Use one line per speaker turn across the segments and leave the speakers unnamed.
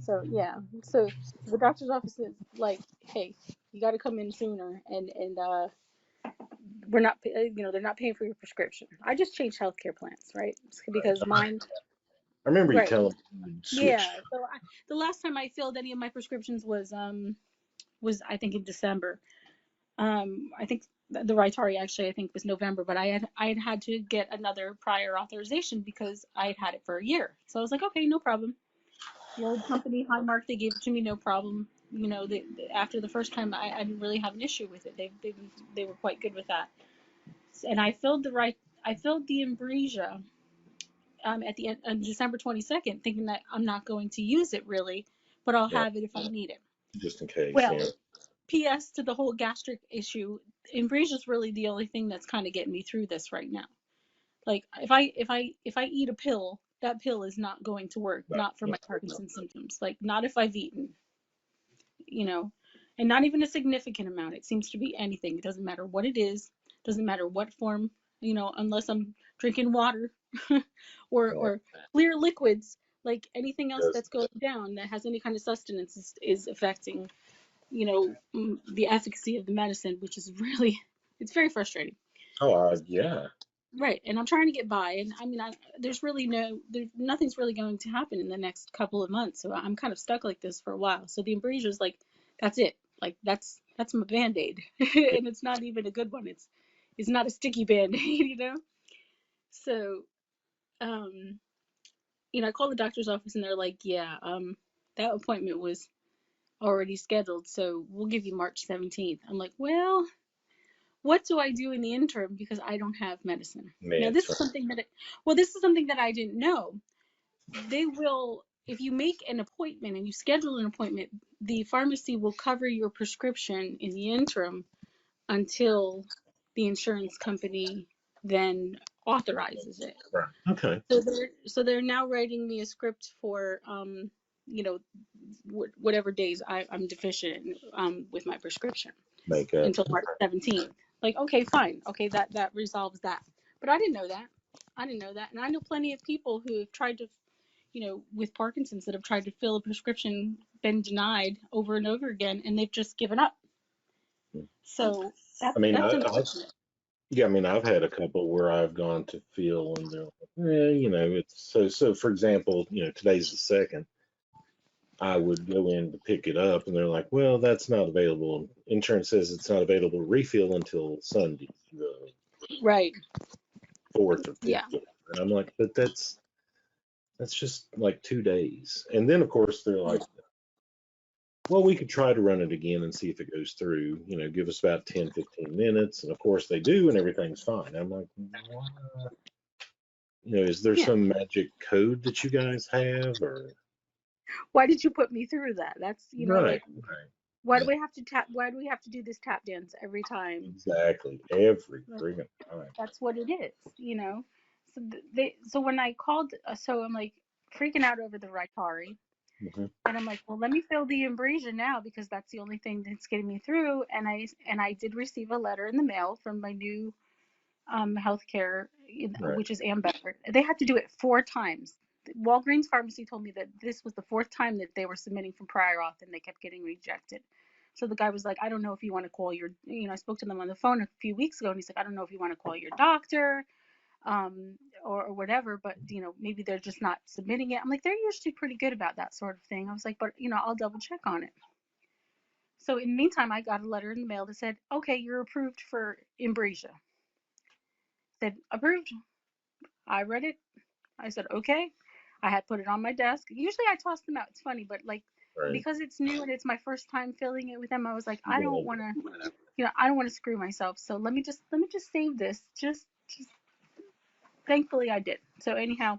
So yeah, so the doctor's office is like, hey, you got to come in sooner, and we're not, they're not paying for your prescription. I just changed healthcare plans, right?
Right.
Because mine,
I remember you
right,
telling me you
yeah.
switched.
So the last time I filled any of my prescriptions was I think in December. I think the Rytari actually I think was November, but I had to get another prior authorization because I had had it for a year. So I was like, okay, no problem. The old company, Highmark, they gave it to me, no problem. After the first time, I didn't really have an issue with it. They were quite good with that. And I filled the Ambrosia at the end on December 22nd, thinking that I'm not going to use it really, but I'll
Yeah,
have it if I need it.
just in case.
Well,
Yeah.
P.S. to the whole gastric issue, Ambrosia is really the only thing that's kind of getting me through this right now. Like if I eat a pill, that pill is not going to work,
Right.
not for
Yeah.
my Parkinson's symptoms. Like not if I've eaten, you know, and not even a significant amount. It seems to be anything. It doesn't matter what it is, doesn't matter what form, unless I'm drinking water
Yeah.
or clear liquids, like anything else
Yes.
that's going down that has any kind of sustenance is affecting, the efficacy of the medicine, which is really, it's very frustrating.
Oh, yeah.
Right, and I'm trying to get by, and I mean, nothing's really going to happen in the next couple of months, so I'm kind of stuck like this for a while. So the Embrasia is like, that's it, like that's my band-aid, and it's not even a good one. It's not a sticky band-aid, So, um, I called the doctor's office, and they're like, yeah, that appointment was already scheduled, so we'll give you March 17th. I'm like, well, what do I do in the interim because I don't have medicine? Now,
Man,
this is something that, this is something that I didn't know. They will, if you make an appointment and you schedule an appointment, the pharmacy will cover your prescription in the interim until the insurance company then authorizes it.
right. Okay.
So they're now writing me a script for you know whatever days I'm deficient with my prescription
Makeup.
until March 17th. Like, okay, fine. Okay, that resolves that. But I didn't know that. I didn't know that. And I know plenty of people who have tried to, with Parkinson's that have tried to fill a prescription, been denied over and over again, and they've just given up. So
I mean,
that's unfortunate.
yeah, I mean, I've had a couple where I've gone to feel and they're like, it's so for example, today's the second. I would go in to pick it up and they're like, well, that's not available. Insurance says it's not available to refill until Sunday, the
Right.
fourth or fifth.
Yeah.
And I'm like, but that's just like 2 days. And then of course they're like, well, we could try to run it again and see if it goes through, give us about 10, 15 minutes. And of course they do, and everything's fine. I'm like, why? Is there
Yeah.
some magic code that you guys have or?
Why did you put me through that? That's,
Right,
like,
right.
why do we have to tap? Why do we have to do this tap dance every time?
Exactly. Every
Like,
friggin' time.
that's what it is. So when I called, so I'm like freaking out over the Rytari,
Hmm.
and I'm like, well, let me fill the Ambrosia now because that's the only thing that's getting me through. And I did receive a letter in the mail from my new healthcare,
Right.
which is Ambetter. They had to do it 4 times. Walgreens pharmacy told me that this was the 4th time that they were submitting from prior auth and they kept getting rejected. So the guy was like, I don't know if you want to call your, I spoke to them on the phone a few weeks ago and he's like, I don't know if you want to call your doctor, or whatever, but maybe they're just not submitting it. I'm like, they're usually pretty good about that sort of thing. I was like, but I'll double check on it. So in the meantime, I got a letter in the mail that said, okay, you're approved for Ambrosia. Said approved. I read it. I said, okay. I had put it on my desk. Usually I toss them out. It's funny, but like
Right.
because it's new and it's my first time filling it with them, I was like,
You
I
want
don't want to, I don't want to screw myself. So let me just save this. Just thankfully I did. So anyhow,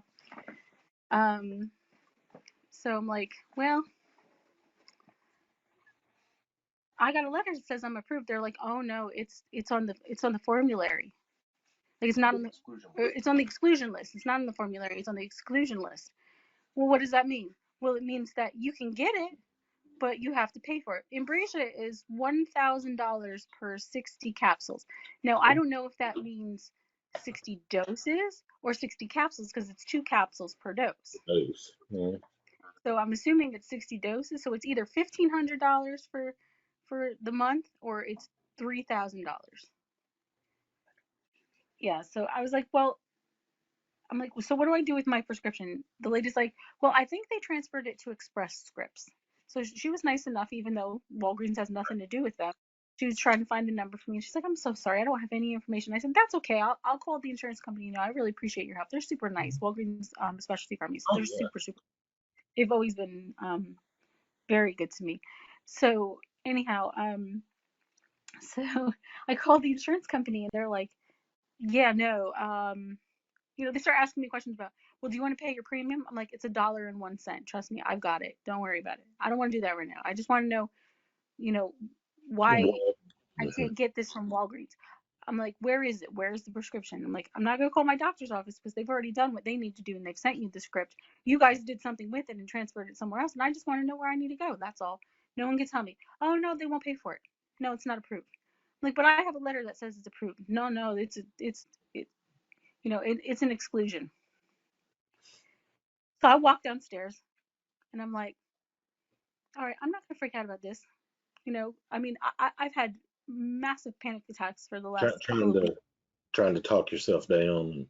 um, so I'm like, well, I got a letter that says I'm approved. They're like, oh no, it's on the formulary. Like it's not on the it's on the exclusion list. It's not on the formulary. It's on the exclusion list. Well, what does that mean? Well, it means that you can get it, but you have to pay for it. Ambrosia is $1,000 per 60 capsules. Now, I don't know if that means 60 doses or 60 capsules because it's 2 capsules per dose.
those. Yeah.
So I'm assuming it's 60 doses. So it's either $1,500 for the month or it's $3,000. Yeah. So I was like, well, I'm like, so what do I do with my prescription? The lady's like, well, I think they transferred it to Express Scripts. So she was nice enough, even though Walgreens has nothing to do with them. She was trying to find the number for me. And she's like, I'm so sorry. I don't have any information. I said, that's okay. I'll call the insurance company. You know, I really appreciate your help. They're super nice. Walgreens specialty pharmacies.
Oh
They're
yeah.
super, super. They've always been very good to me. So anyhow, so I called the insurance company and they're like, yeah, no, they start asking me questions about, well, do you want to pay your premium? I'm like, it's $1.01. Trust me, I've got it. Don't worry about it. I don't want to do that right now. I just want to know, you know, why I
Mhm.
can't get this from Walgreens. I'm like, where is it? Where's the prescription? I'm like, I'm not gonna call my doctor's office because they've already done what they need to do and they've sent you the script. You guys did something with it and transferred it somewhere else, and I just want to know where I need to go. That's all. No one can tell me, oh no, they won't pay for it. No, it's not approved. I'm like, but I have a letter that says it's approved. No, no, it's an exclusion. So I walk downstairs and I'm like, all right, I'm not gonna freak out about this. I mean, I've had massive panic attacks for the last couple
Trying
of weeks.
to talk yourself down.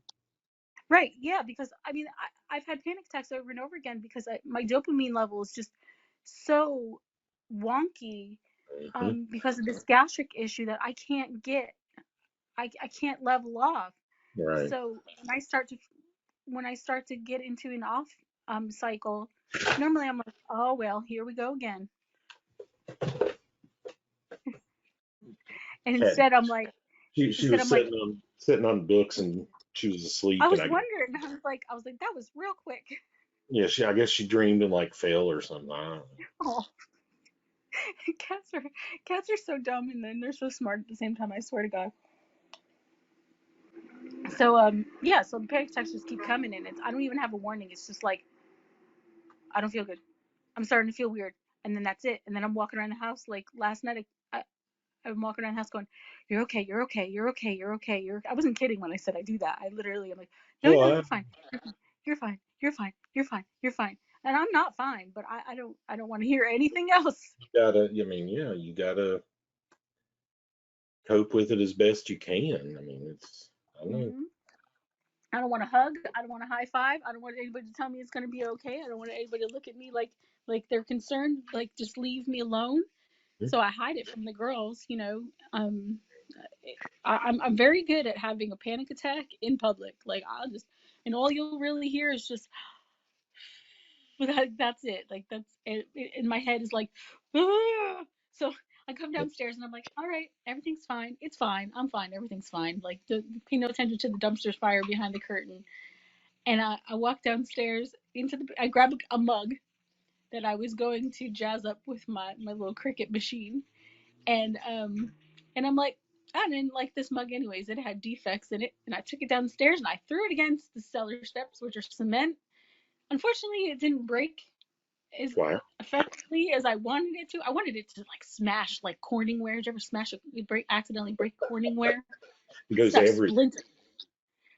Right, yeah, because I mean, I've had panic attacks over and over again because my dopamine level is just so wonky,
Mhm.
because of this gastric issue that I can't level off.
Right.
So when I start to get into an off cycle, normally I'm like, oh well, here we go again. And
Had she
instead
was
I'm like,
sitting on books and she was
I
asleep and
was wondering, I was like, that was real quick.
I guess she dreamed and like fell or something. I don't know.
Oh, cats are cats are so dumb and then they're so smart at the same time. I swear to God. So yeah, so the panic attacks just keep coming and I don't even have a warning. It's just like I don't feel good. I'm starting to feel weird, and then that's it. And then I'm walking around the house like last night. I'm walking around the house going, "You're okay. You're okay. You're okay. You're okay. You're." I wasn't kidding when I said I do that. I literally am like, "No,
Well,
no, you're fine. You're fine. You're fine. You're fine. You're fine." And I'm not fine, but I don't want to hear anything else.
you gotta cope with it as best you can. I mean, I know.
Hmm. I don't want to hug. I don't want to high five. I don't want anybody to tell me it's gonna be okay. I don't want anybody to look at me like they're concerned. Like just leave me alone. So I hide it from the girls. Um, I'm very good at having a panic attack in public. Like I'll just, and all you'll really hear is just, that's it. Like that's it, in my head is like, ah! So I come downstairs and I'm like, all right, everything's fine. It's fine. I'm fine. Everything's fine. Like pay no attention to the dumpster's fire behind the curtain. And I walk downstairs I grab a mug that I was going to jazz up with my little Cricut machine, and I'm like, I didn't like this mug anyways. It had defects in it, and I took it downstairs and I threw it against the cellar steps, which are cement. Unfortunately, it didn't break as
Wow.
effectively as I wanted it to. I wanted it to like smash like Corningware. Did you ever accidentally break Corningware?
It goes
That
every
splinter,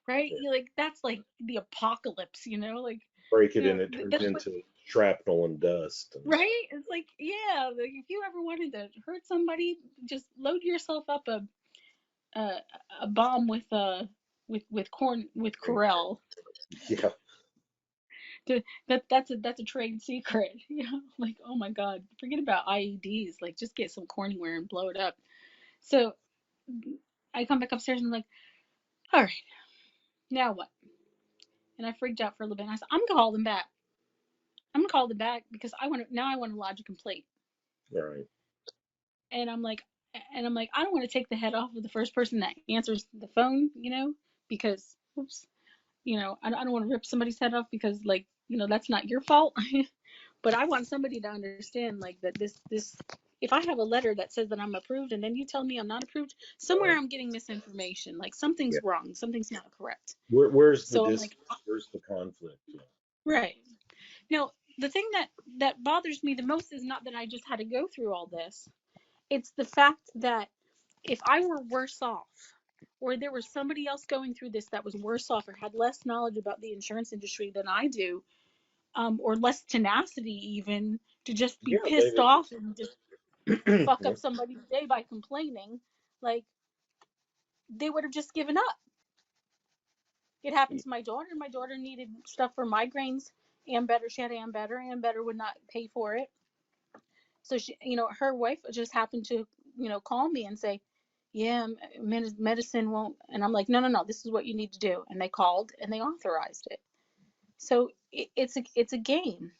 right?
yeah,
You like that's like the apocalypse, like
break it
you
and
know
it turns
that's what.
into shrapnel and dust and
Right? It's like, yeah, like if you ever wanted to hurt somebody, just load yourself up a, a bomb with Corel.
yeah.
That's a trade secret. Like oh my God, forget about IEDs. Like just get some Corningware and blow it up. So I come back upstairs and I'm like, all right, now what? And I freaked out for a little bit. And I said, I'm gonna call them back. I'm gonna call them back because I want to lodge a complaint.
Right.
And I'm like, I don't want to take the head off of the first person that answers the phone, because oops, I don't want to rip somebody's head off because like, that's not your fault. But I want somebody to understand like that this if I have a letter that says that I'm approved and then you tell me I'm not approved, somewhere
Right.
I'm getting misinformation. Like
Yeah.
something's wrong, something's not correct.
Where's the
So I'm like,
distance? Where's the conflict? Yeah.
right. Now, the thing that bothers me the most is not that I just had to go through all this. It's the fact that if I were worse off, or there was somebody else going through this that was worse off or had less knowledge about the insurance industry than I do, or less tenacity even to just be
Yeah, they
pissed
did.
off and just fuck
Yeah.
up somebody's day by complaining, like they would have just given up. It happened to my daughter. My daughter needed stuff for migraines. Ambetter, she had Ambetter. Ambetter would not pay for it. So she, her wife just happened to, call me and say, yeah, medicine won't. And I'm like, no, no, no, this is what you need to do. And they called and they authorized it. So it's a game.